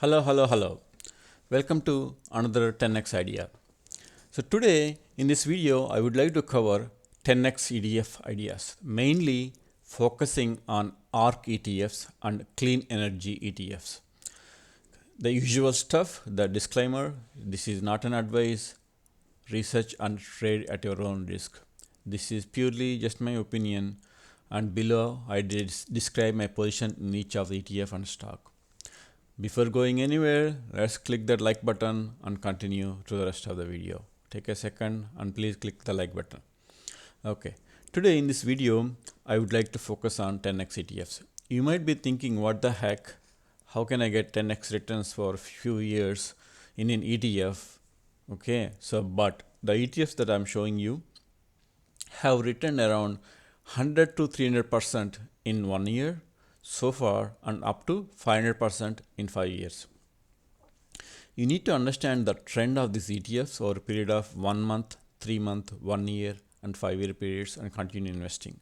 Hello. Welcome to another 10x idea. So today in this video, I would like to cover 10x ETF ideas, mainly focusing on ARK ETFs and clean energy ETFs. The usual stuff, the disclaimer, this is not an advice, research and trade at your own risk. This is purely just my opinion, and below I did describe my position in each of the ETF and stock. Before going anywhere, let's click that like button and continue to the rest of the video. Take a second and please click the like button. Okay, today in this video, I would like to focus on 10x ETFs. You might be thinking, what the heck? How can I get 10x returns for a few years in an ETF? Okay, but the ETFs that I'm showing you have returned around 100 to 300% in 1 year so far, and up to 500% in 5 years. You need to understand the trend of these ETFs over a period of 1 month, 3 month, 1 year, and 5 year periods, and continue investing.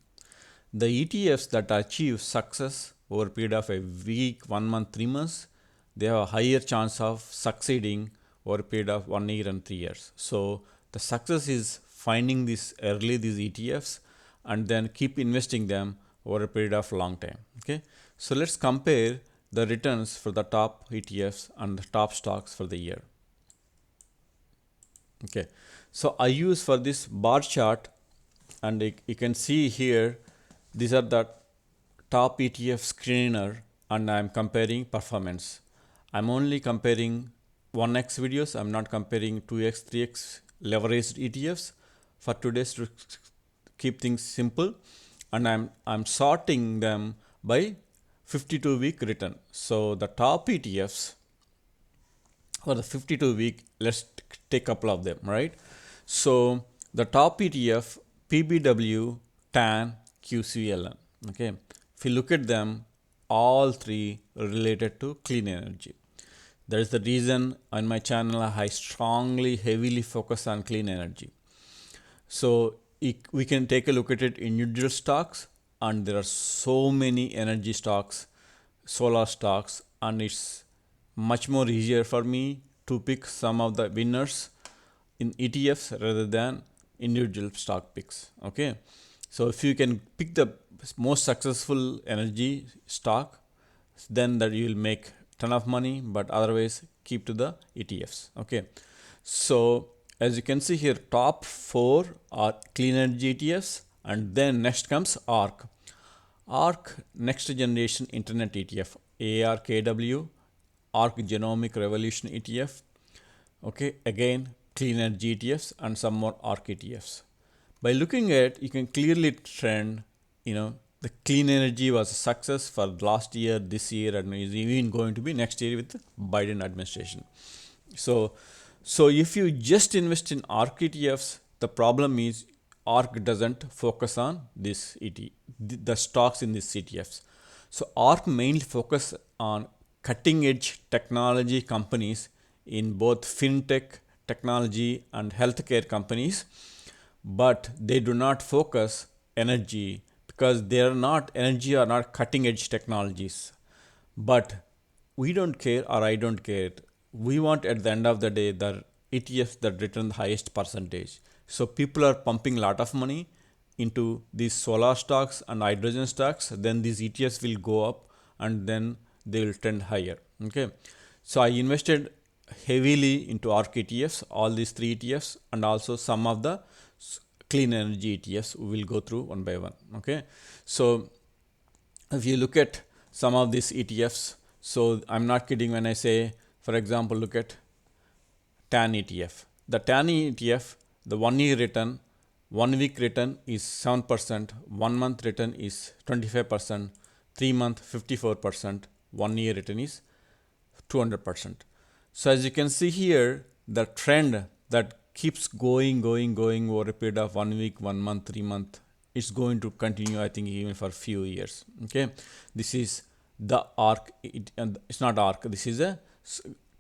The ETFs that achieve success over a period of a week, 1 month, 3 months, they have a higher chance of succeeding over a period of 1 year and 3 years. So the success is finding these ETFs and then keep investing them over a period of long time. Okay, so let's compare the returns for the top ETFs and the top stocks for the year. Okay, so I use for this bar chart, and you can see here these are the top ETF screener, and I'm comparing performance. I'm only comparing 1x videos. I'm not comparing 2x, 3x leveraged ETFs for today's to keep things simple, and I'm sorting them by 52-week return. So the top ETFs for the 52-week, let's take a couple of them, right? So the top ETF, PBW, TAN, QCLN. Okay, if you look at them, all three are related to clean energy. That is the reason on my channel I strongly, heavily focus on clean energy. So we can take a look at it in individual stocks, and there are so many energy stocks, solar stocks, and it's much more easier for me to pick some of the winners in ETFs rather than individual stock picks. Okay, so if you can pick the most successful energy stock, then that you will make ton of money, but otherwise keep to the ETFs. Okay, so as you can see here, top 4 are clean energy ETFs, and then next comes ARK. ARK Next Generation Internet ETF, ARKW, ARK Genomic Revolution ETF. Okay, again clean energy ETFs and some more ARK ETFs. By looking at, you can clearly trend, the clean energy was a success for last year, this year, and is even going to be next year with the Biden administration. So if you just invest in ARK ETFs, the problem is ARK doesn't focus on the stocks in these ETFs. So ARK mainly focus on cutting edge technology companies in both fintech, technology, and healthcare companies, but they do not focus energy because they are not energy or not cutting edge technologies. But we don't care, or I don't care. We want at the end of the day the ETFs that return the highest percentage. So people are pumping a lot of money into these solar stocks and hydrogen stocks, then these ETFs will go up and then they will trend higher. Okay, so I invested heavily into ARK ETFs, all these 3 ETFs, and also some of the clean energy ETFs we will go through one by one. Okay, so if you look at some of these ETFs, so I'm not kidding when I say, for example, look at TAN ETF. The TAN ETF, the 1 year return, 1 week return is 7%, 1 month return is 25%, 3 month 54%, 1 year return is 200%. So as you can see here, the trend that keeps going over a period of 1 week, 1 month, 3 month, it's going to continue, I think, even for a few years. Okay, this is the ARK, it's not ARK, this is a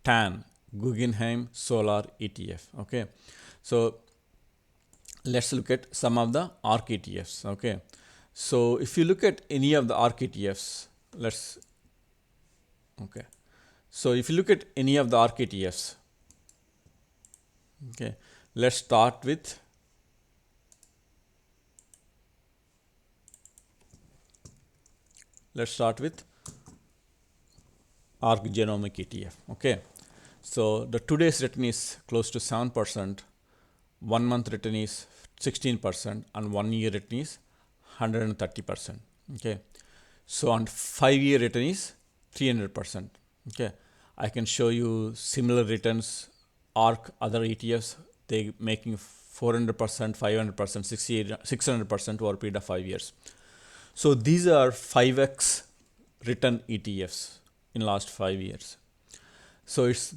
TAN, Guggenheim Solar ETF. Okay, so let's look at some of the ARK ETFs. Okay, so if you look at any of the ARK ETFs, So if you look at any of the ARK ETFs, okay, let's start with ARK Genomic ETF. Okay, so the today's return is close to 7%, 1 month return is 16%, and 1 year return is 130%. Okay, so on 5 year return is 300%. Okay, I can show you similar returns. ARK other ETFs, they making 400%, 500%, 600% over a period of 5 years. So these are 5x return ETFs in last 5 years. So it's,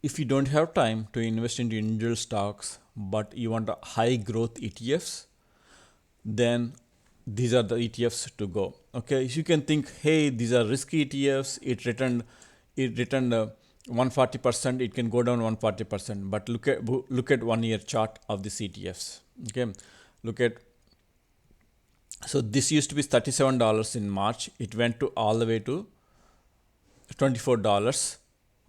if you don't have time to invest into individual stocks, but you want a high growth ETFs, then these are the ETFs to go. Okay, if you can think, hey, these are risky ETFs, it returned 140%, it can go down 140%. But look at 1 year chart of these ETFs. Okay, look at, so this used to be $37 in March. It went to all the way to $24.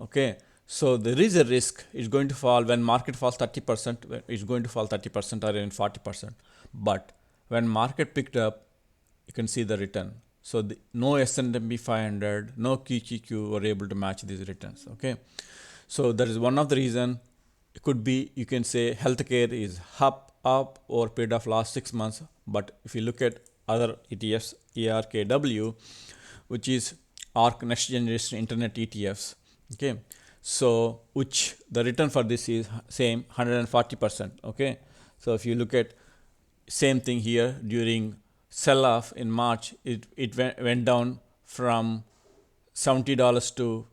Okay, so there is a risk it's going to fall. When market falls 30%, it's going to fall 30% or even 40%. But when market picked up, you can see the return. So no S&P 500, no QQQ were able to match these returns. Okay, so that is one of the reason. It could be, you can say healthcare is up over a period of last 6 months. But if you look at other ETFs, ARKW, which is ARK Next Generation Internet ETFs. Okay, so which the return for this is same 140%. Okay, so if you look at same thing here, during sell off in March, it went down from $70 to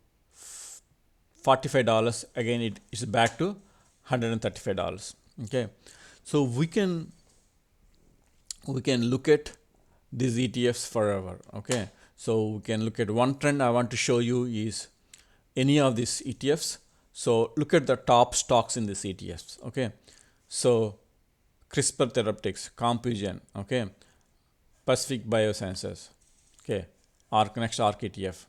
$45. Again, it is back to $135. Okay, so we can look at these ETFs forever. Okay, so we can look at one trend I want to show you is any of these ETFs. So look at the top stocks in these ETFs. Okay, so CRISPR Therapeutics, Compugen, okay, Pacific Biosciences, okay, Next ARK ETF,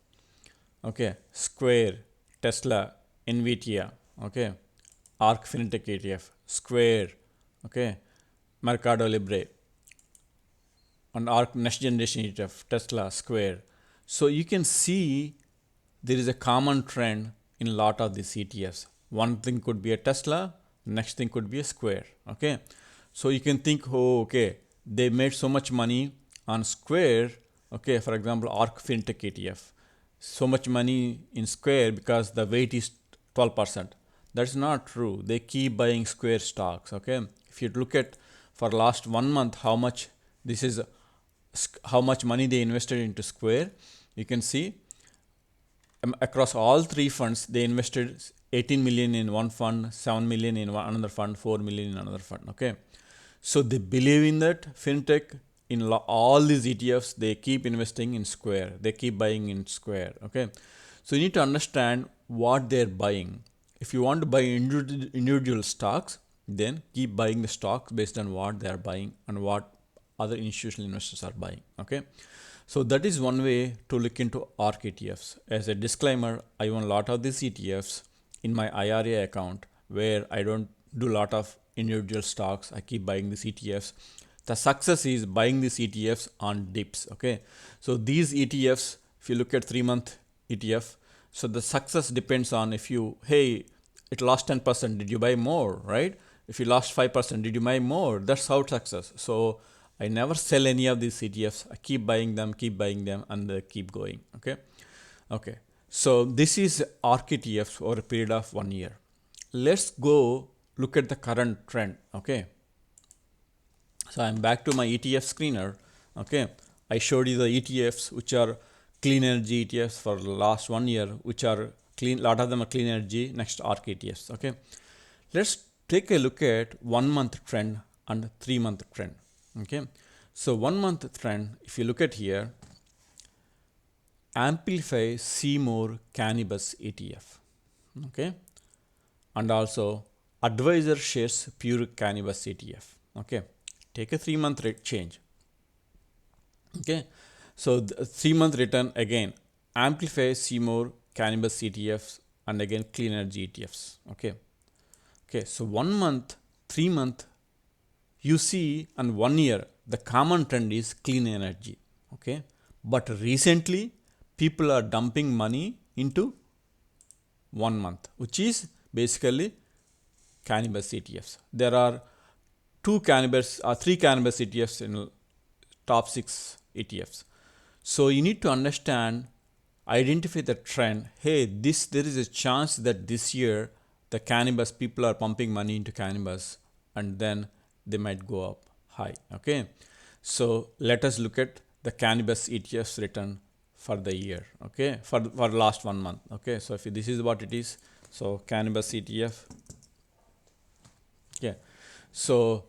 okay, Square, Tesla, Nvidia, okay, ARK FinTech ETF, Square, okay, Mercado Libre, and ARK Next Generation ETF, Tesla, Square. So you can see there is a common trend in a lot of these ETFs. One thing could be a Tesla, next thing could be a Square. Okay, so you can think, oh, okay, they made so much money on Square. Okay, for example, ARK FinTech ETF, so much money in Square because the weight is 12%. That's not true. They keep buying Square stocks. Okay, if you look at for last 1 month how much money they invested into Square, you can see across all three funds they invested 18 million in one fund, 7 million in another fund, 4 million in another fund. Okay, so they believe in that fintech. In all these ETFs, they keep investing in Square. They keep buying in Square. Okay, so you need to understand what they're buying. If you want to buy individual stocks, then keep buying the stocks based on what they are buying and what other institutional investors are buying. Okay, so that is one way to look into ARK ETFs. As a disclaimer, I own a lot of these ETFs in my IRA account where I don't do a lot of individual stocks. I keep buying these ETFs. The success is buying these ETFs on dips. Okay, so these ETFs, if you look at 3-month ETF, so the success depends on if you, hey, it lost 10%, did you buy more, right? If you lost 5%, did you buy more? That's how success. So I never sell any of these ETFs. I keep buying them, and they keep going. Okay. So this is ARK ETFs over a period of 1 year. Let's go look at the current trend. Okay. So I'm back to my ETF screener. Okay, I showed you the ETFs which are clean energy ETFs for the last 1 year, which are clean. A lot of them are clean energy. Next, ARK ETFs. Okay, let's take a look at 1 month trend and 3-month trend. Okay, so 1 month trend, if you look at here, Amplify Seymour Cannabis ETF. Okay, and also Advisor Shares Pure Cannabis ETF. Okay, take a 3-month rate change. Okay, so the 3-month return again, Amplify Seymour cannabis ETFs and again clean energy ETFs. Okay, so 1 month, 3 month, you see, and 1 year, the common trend is clean energy. Okay, but recently people are dumping money into 1 month, which is basically cannabis ETFs. There are three cannabis ETFs in top 6 ETFs. So you need to understand, identify the trend. Hey, there is a chance that this year the cannabis people are pumping money into cannabis, and then they might go up high. Okay, so let us look at the cannabis ETFs return for the year. Okay, for last 1 month. Okay, so if this is what it is, so cannabis ETF. Yeah, so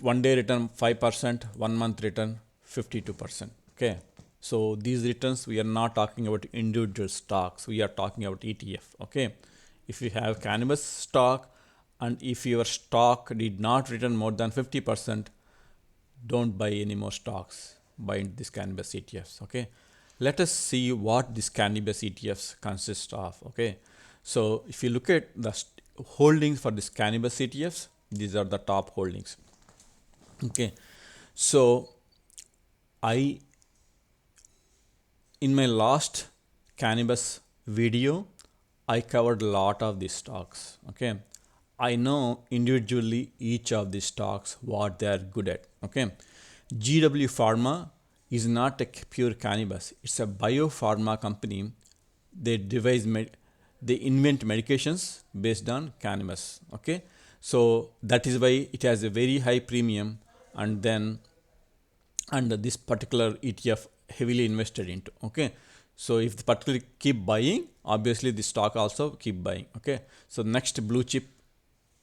1 day return 5%, 1 month return 52%. Okay, so these returns, we are not talking about individual stocks, we are talking about ETF. Okay, if you have cannabis stock and if your stock did not return more than 50%, don't buy any more stocks, buy this cannabis ETFs. Okay, let us see what this cannabis ETFs consist of. Okay, so if you look at the holdings for this cannabis ETFs, these are the top holdings. Okay, so in my last cannabis video, I covered a lot of these stocks. Okay, I know individually each of these stocks what they are good at. Okay, GW Pharma is not a pure cannabis; it's a biopharma company. They they invent medications based on cannabis. Okay, so that is why it has a very high premium, and this particular ETF heavily invested into. Okay, so if the particularly keep buying, obviously the stock also keep buying. Okay, so next blue chip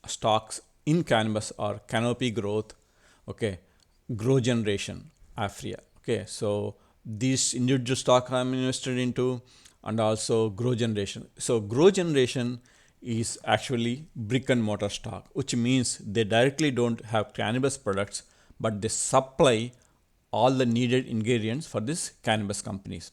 stocks in cannabis are Canopy Growth, okay, Grow Generation, Afria. Okay, so these individual stock I'm invested into, and also Grow Generation. So Grow Generation is actually brick and mortar stock, which means they directly don't have cannabis products, but they supply all the needed ingredients for these cannabis companies.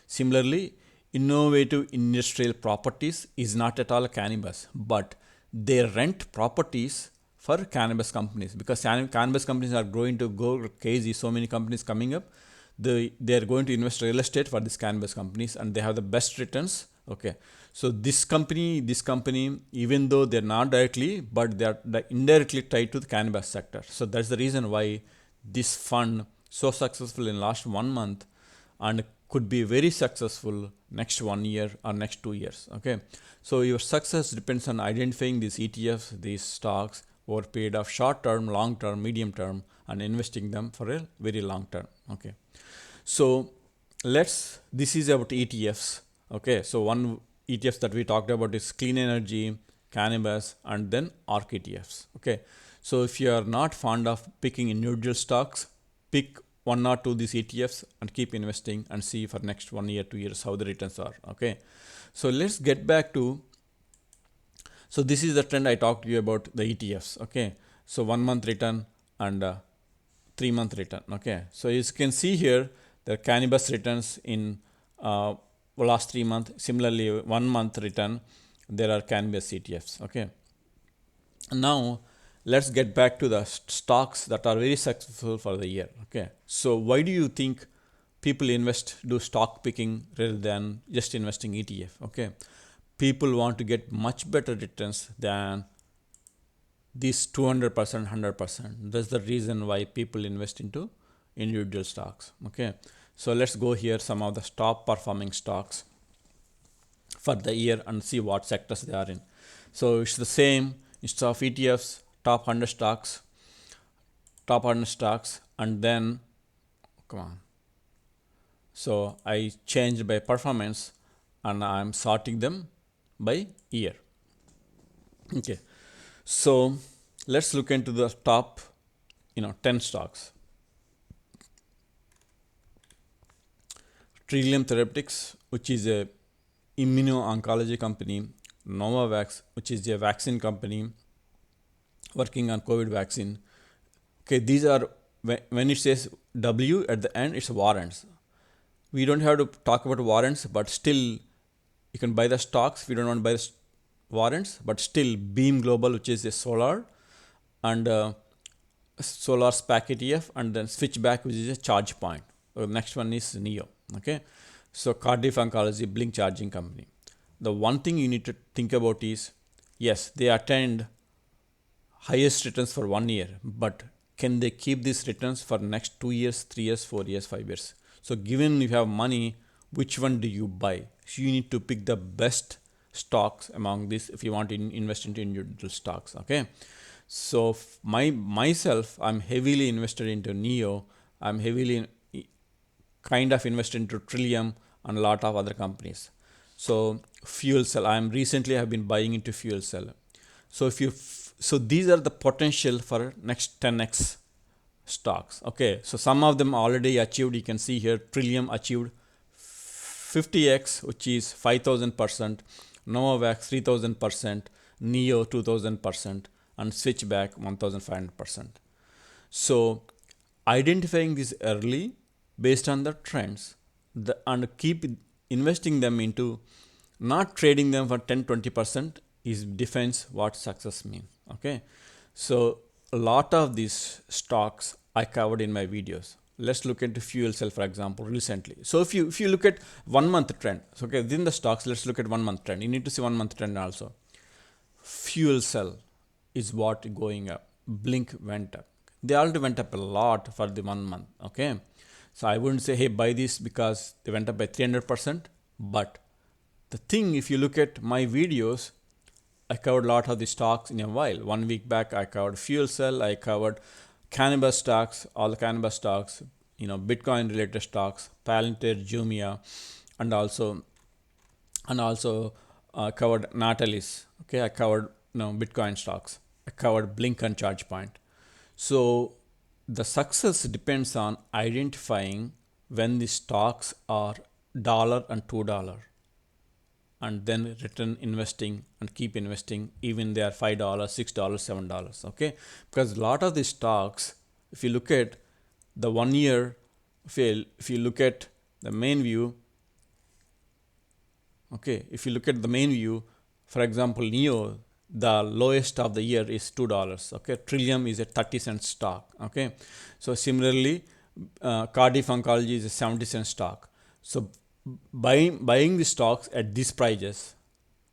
Similarly, Innovative Industrial Properties is not at all cannabis, but they rent properties for cannabis companies, because cannabis companies are going to go crazy. So many companies coming up, they are going to invest real estate for these cannabis companies, and they have the best returns. Okay, so this company, even though they're not directly, but they're indirectly tied to the cannabis sector. So that's the reason why this fund so successful in last 1 month, and could be very successful next 1 year or next 2 years. Okay, so your success depends on identifying these ETFs, these stocks over a period of short term, long term, medium term, and investing them for a very long term. Okay, so this is about ETFs. Okay, so one ETFs that we talked about is clean energy, cannabis, and then ARK ETFs. Okay, so if you are not fond of picking individual stocks, pick one or two these ETFs and keep investing and see for next 1 year, 2 years how the returns are. Okay, so let's get back to, so this is the trend I talked to you about the ETFs. Okay, so 1 month return and 3 month return. Okay, so as you can see here, the cannabis returns in last 3 months. Similarly, 1 month return, there are cannabis ETFs. Okay, now let's get back to the stocks that are very successful for the year. Okay, so why do you think people do stock picking rather than just investing ETF? Okay, people want to get much better returns than these 200%, 100%. That's the reason why people invest into individual stocks. Okay, so let's go here some of the top performing stocks for the year and see what sectors they are in. So it's the same, instead of ETFs, top 100 stocks, and then come on. So I changed by performance, and I'm sorting them by year. Okay, so let's look into the top 10 stocks. Trillium Therapeutics, which is a immuno-oncology company. Novavax, which is a vaccine company working on COVID vaccine. Okay, these are, when it says W at the end, it's warrants. We don't have to talk about warrants, but still You can buy the stocks if you don't want to buy the warrants, but still Beam Global, which is a solar, and solar SPAC ETF, and then Switchback, which is a charge point. The next one is NEO. Okay, so Cardiff Oncology, Blink Charging Company. The one thing you need to think about is, yes, they attend highest returns for 1 year, but can they keep these returns for next 2 years, 3 years, 4 years, 5 years? So given you have money, which one do you buy? So you need to pick the best stocks among these if you want to invest into individual stocks. Okay, so myself, I'm heavily invested into NEO. I'm heavily kind of invested into Trillium and a lot of other companies. So fuel cell, I'm recently have been buying into fuel cell. So so these are the potential for next 10x stocks. Okay, so some of them already achieved. You can see here Trillium achieved 50x, which is 5000%, Novavax 3000%, NEO 2000%, and Switchback 1500%. So identifying this early based on the trends, and keep investing them into, not trading them for 10-20% is defines what success means. Okay, so a lot of these stocks I covered in my videos. Let's look into fuel cell, for example, recently. So if you look at 1 month trend, so okay, within the stocks, let's look at 1 month trend. You need to see 1 month trend also. Fuel cell is what going up. Blink went up. They already went up a lot for the 1 month. Okay, so I wouldn't say, hey, buy this because they went up by 300%. But the thing, if you look at my videos, I covered a lot of the stocks in a while. 1 week back, I covered fuel cell. I covered cannabis stocks, all the cannabis stocks, Bitcoin related stocks, Palantir, Jumia, and also covered Natalis. Okay, I covered Bitcoin stocks. I covered Blink and ChargePoint. So the success depends on identifying when the stocks are $1 and $2, and then return investing and keep investing even they are $5, $6, $7. Okay, because a lot of these stocks, if you look at the 1 year, if you look at the main view, okay, if you look at the main view, for example, NEO, the lowest of the year is $2. Okay, Trillium is a 30-cent stock. Okay, so similarly, Cardiff Oncology is a 70-cent stock. So buying the stocks at these prices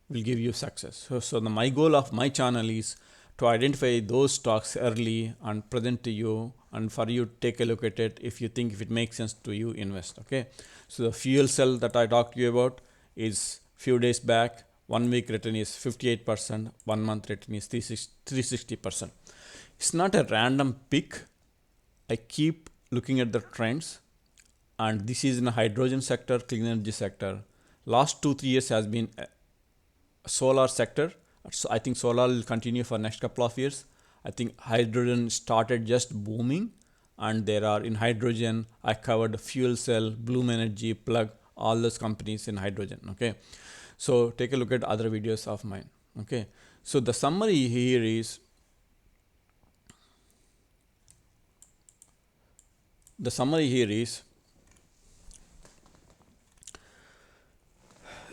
will give you success. So my goal of my channel is to identify those stocks early and present to you, and for you to take a look at it. If you think if it makes sense to you, invest. Okay, so the fuel cell that I talked to you about is few days back. 1 week return is 58%. 1 month return is 360%. It's not a random pick. I keep looking at the trends, and this is in the hydrogen sector, clean energy sector. Last 2-3 years has been solar sector. So I think solar will continue for next couple of years. I think hydrogen started just booming, and there are in hydrogen, I covered fuel cell, Bloom Energy, Plug, all those companies in hydrogen. Okay, so take a look at other videos of mine. Okay, so the summary here is,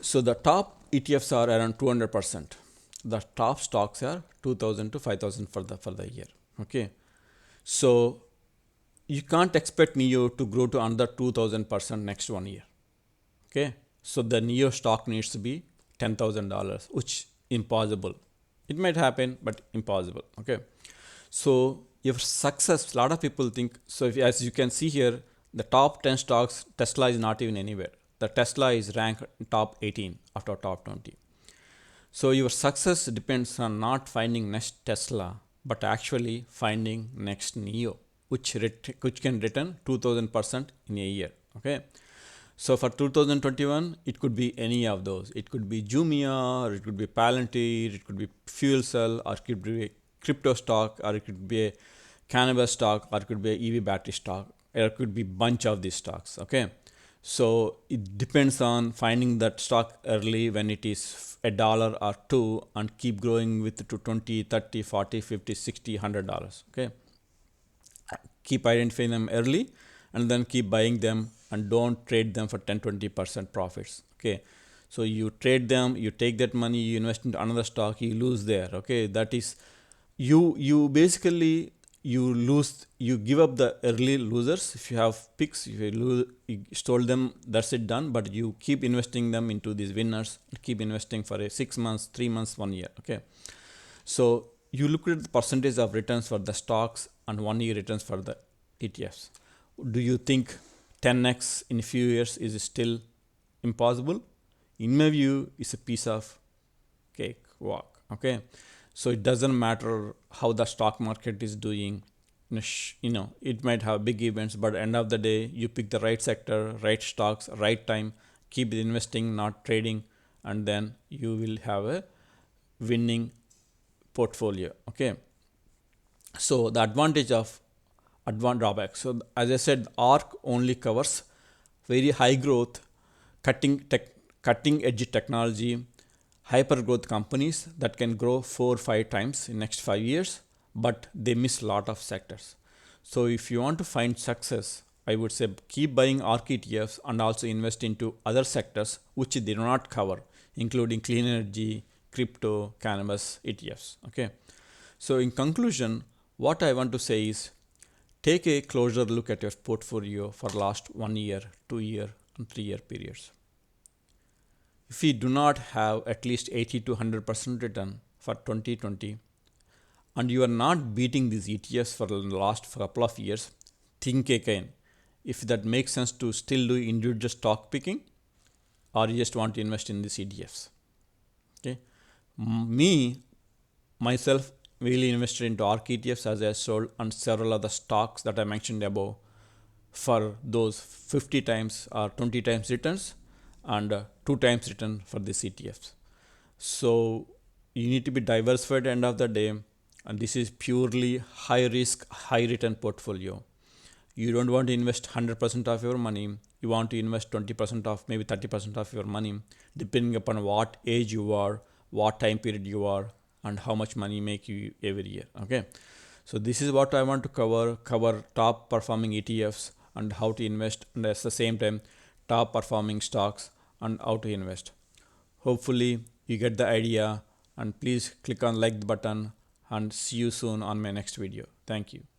so the top ETFs are around 200%. The top stocks are 2000 to 5000 for the year. Okay, so you can't expect NEO to grow to under 2000% next 1 year. Okay, so the NEO stock needs to be $10,000, which impossible. It might happen, but impossible. Okay, so your success, a lot of people think, so as you can see here, the top 10 stocks, Tesla is not even anywhere. The Tesla is ranked top 18 after top 20. So your success depends on not finding next Tesla, but actually finding next NEO, which can return 2000% in a year. Okay, so for 2021, it could be any of those. It could be Jumia, or it could be Palantir, it could be fuel cell, or it could be a crypto stock, or it could be a cannabis stock, or it could be a EV battery stock, or it could be bunch of these stocks. Okay, so it depends on finding that stock early when it is $1 or $2, and keep growing with to 20, 30, 40, 50, 60, $100. Okay, keep identifying them early, and then keep buying them, and don't trade them for 10-20% profits. Okay, So you trade them, you take that money, you invest into another stock, you lose there. Okay, that is, you basically you lose, you give up the early losers. If you have picks, if you lose, you stole them, that's it, done. But you keep investing them into these winners, keep investing for a 6 months, 3 months, 1 year. Okay, so you look at the percentage of returns for the stocks and 1 year returns for the ETFs. Do you think 10x in a few years is still impossible? In my view, it's a piece of cake walk. Okay, so it doesn't matter how the stock market is doing. It might have big events, but at the end of the day, you pick the right sector, right stocks, right time, keep investing, not trading, and then you will have a winning portfolio. Okay, so the advantage of advanced drawback. So as I said, ARC only covers very high growth, cutting edge technology, hyper growth companies that can grow 4 or 5 times in next 5 years, but they miss a lot of sectors. So if you want to find success, I would say keep buying ARC ETFs and also invest into other sectors which they do not cover, including clean energy, crypto, cannabis ETFs. Okay. So in conclusion, what I want to say is take a closer look at your portfolio for last 1 year, 2 year, and 3 year periods. If you do not have at least 80 to 100% return for 2020 and you are not beating these ETFs for the last couple of years, think again if that makes sense to still do individual stock picking or you just want to invest in these ETFs. Okay, myself really invested into ARC ETFs as I sold and several other stocks that I mentioned above for those 50 times or 20 times returns and 2 times return for these ETFs. So you need to be diversified at the end of the day, and this is purely high risk, high return portfolio. You don't want to invest 100% of your money. You want to invest 20% of, maybe 30% of your money, depending upon what age you are, what time period you are, and how much money make you every year. Okay, so this is what I want to cover top performing ETFs and how to invest, and at the same time top performing stocks and how to invest. Hopefully you get the idea, and please click on like button and see you soon on my next video. Thank you.